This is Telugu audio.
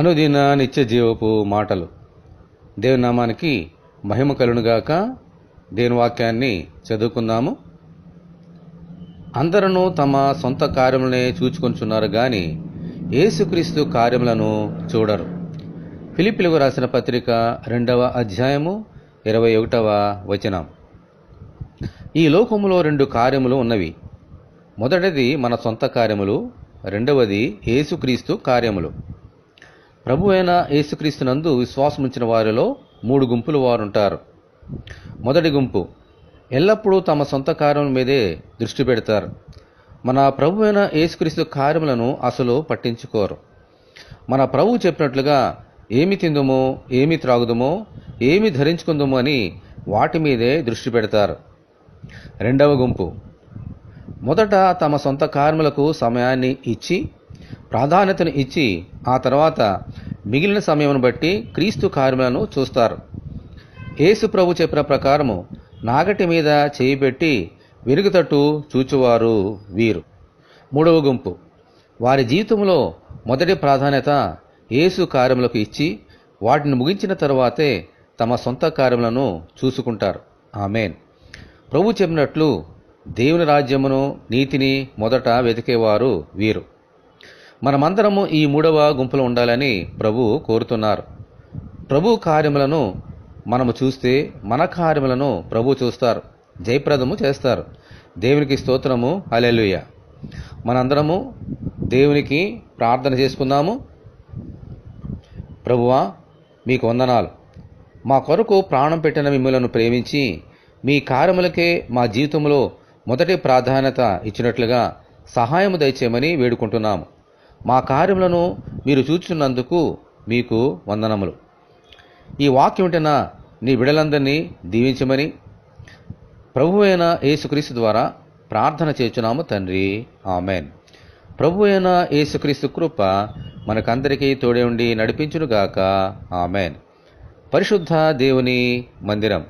అనుదిన నిత్య జీవపు మాటలు. దేవుని నామానికి మహిమ కలుగునుగాక. దేవుని వాక్యాన్ని చదువుకుందాము. అందరూ తమ సొంత కార్యములనే చూచుకొంచున్నారు గాని యేసుక్రీస్తు కార్యములను చూడరు. ఫిలిప్పీయులకు రాసిన పత్రిక 2వ అధ్యాయము 21వ వచనం. ఈ లోకములో 2 కార్యములు ఉన్నవి. మొదటిది మన సొంత కార్యములు, రెండవది యేసుక్రీస్తు కార్యములు. ప్రభు అయిన యేసుక్రీస్తునందు విశ్వాసముంచిన వారిలో 3 గుంపులు వారుంటారు. మొదటి గుంపు ఎల్లప్పుడూ తమ సొంత కార్యముల మీదే దృష్టి పెడతారు. మన ప్రభు అయిన యేసుక్రీస్తు కార్యములను అసలు పట్టించుకోరు. మన ప్రభువు చెప్పినట్లుగా ఏమి తిందుమో, ఏమి త్రాగుదమో, ఏమి ధరించుకుందుమో అని వాటి మీదే దృష్టి పెడతారు. రెండవ గుంపు మొదట తమ సొంత కార్యములకు సమయాన్ని ఇచ్చి, ప్రాధాన్యతను ఇచ్చి, ఆ తర్వాత మిగిలిన సమయమును బట్టి క్రీస్తు కార్యములను చూస్తారు. యేసు ప్రభు చెప్పిన ప్రకారము నాగటి మీద చేయి పెట్టి వెనుకతట్టు చూచువారు వీరు. మూడవ గుంపు వారి జీవితంలో మొదటి ప్రాధాన్యత యేసు కార్యములకు ఇచ్చి, వాటిని ముగించిన తరువాతే తమ సొంత కార్యములను చూసుకుంటారు. ఆమేన్. ప్రభు చెప్పినట్లు దేవుని రాజ్యమును, నీతిని మొదట వెతికేవారు వీరు. మనమందరము ఈ 3వ గుంపులో ఉండాలని ప్రభు కోరుతున్నారు. ప్రభు కార్యములను మనము చూస్తే మన కార్యములను ప్రభు చూస్తారు, జయప్రదము చేస్తారు. దేవునికి స్తోత్రము. హల్లెలూయా. మనందరము దేవునికి ప్రార్థన చేసుకుందాము. ప్రభువా, మీకు వందనాలు. మా కొరకు ప్రాణం పెట్టిన మిమ్మలను ప్రేమించి మీ కార్యములకే మా జీవితంలో మొదటి ప్రాధాన్యత ఇచ్చినట్లుగా సహాయము దయచేయమని వేడుకుంటున్నాము. మా కార్యములను మీరు చూచున్నందుకు మీకు వందనములు. ఈ వాక్యం వింటున్న నీ బిడ్డలందరినీ దీవించమని ప్రభు అయిన యేసుక్రీస్తు ద్వారా ప్రార్థన చేయుచున్నాము తండ్రి. ఆమెన్. ప్రభు అయిన యేసుక్రీస్తు కృప మనకందరికీ తోడే ఉండి నడిపించునుగాక. ఆమెన్. పరిశుద్ధ దేవుని మందిరం.